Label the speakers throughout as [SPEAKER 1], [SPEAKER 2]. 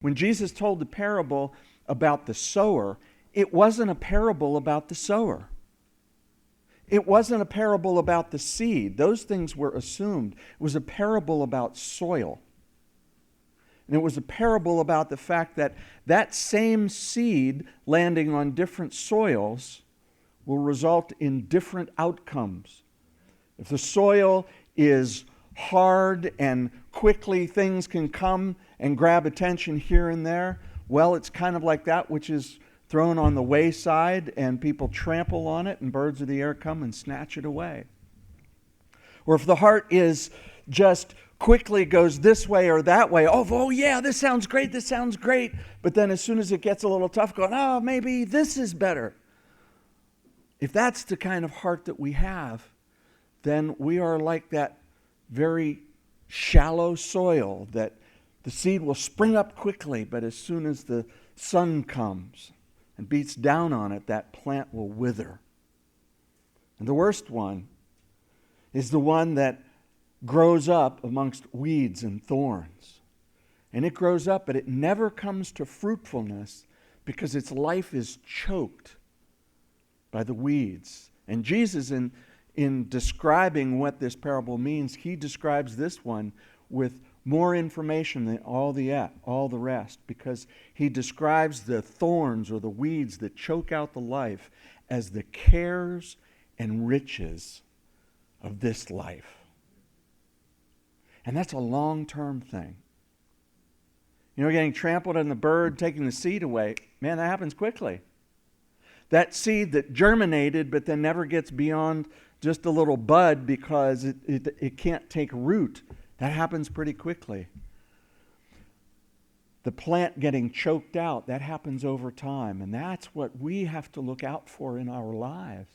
[SPEAKER 1] When Jesus told the parable about the sower, it wasn't a parable about the sower. It wasn't a parable about the seed. Those things were assumed. It was a parable about soil. And it was a parable about the fact that that same seed landing on different soils will result in different outcomes. If the soil is hard and quickly things can come and grab attention here and there, well, it's kind of like that which is thrown on the wayside and people trample on it and birds of the air come and snatch it away. Or if the heart is just quickly goes this way or that way, oh yeah, this sounds great, but then as soon as it gets a little tough, going, oh, maybe this is better. If that's the kind of heart that we have, then we are like that very shallow soil that the seed will spring up quickly, but as soon as the sun comes and beats down on it, that plant will wither. And the worst one is the one that grows up amongst weeds and thorns. And it grows up, but it never comes to fruitfulness because its life is choked by the weeds. And Jesus, in describing what this parable means, he describes this one with more information than all the rest, because he describes the thorns or the weeds that choke out the life as the cares and riches of this life. And that's a long-term thing. You know, getting trampled on the bird, taking the seed away, man, that happens quickly. That seed that germinated but then never gets beyond just a little bud because it can't take root, that happens pretty quickly. The plant getting choked out, that happens over time. And that's what we have to look out for in our lives.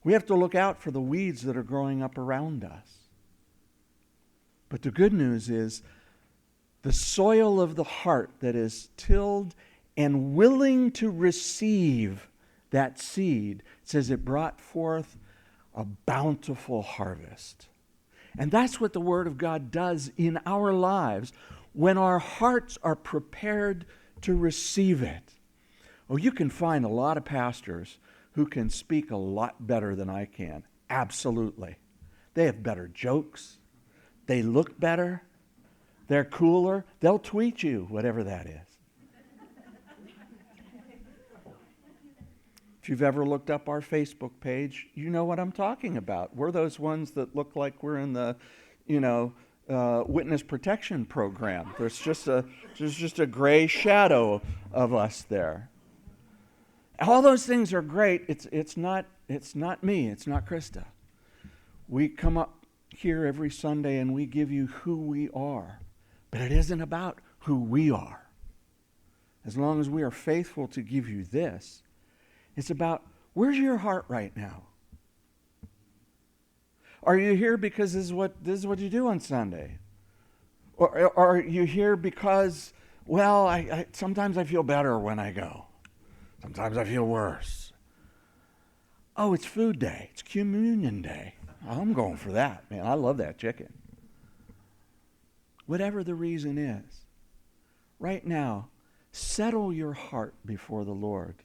[SPEAKER 1] We have to look out for the weeds that are growing up around us. But the good news is the soil of the heart that is tilled and willing to receive that seed, it says it brought forth a bountiful harvest. And that's what the Word of God does in our lives when our hearts are prepared to receive it. Oh, you can find a lot of pastors who can speak a lot better than I can. Absolutely. They have better jokes. They look better. They're cooler. They'll tweet you, whatever that is. If you've ever looked up our Facebook page, you know what I'm talking about. We're those ones that look like we're in the, witness protection program. There's just a gray shadow of us there. All those things are great. It's not me. It's not Krista. We come up here every Sunday and we give you who we are. But it isn't about who we are. As long as we are faithful to give you this, it's about, where's your heart right now? Are you here because this is what you do on Sunday? Or are you here because, well, I sometimes I feel better when I go. Sometimes I feel worse. Oh, it's food day. It's communion day. I'm going for that, man. I love that chicken. Whatever the reason is, right now, settle your heart before the Lord.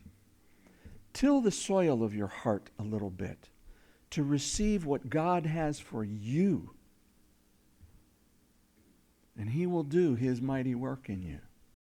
[SPEAKER 1] Till the soil of your heart a little bit to receive what God has for you. And He will do His mighty work in you.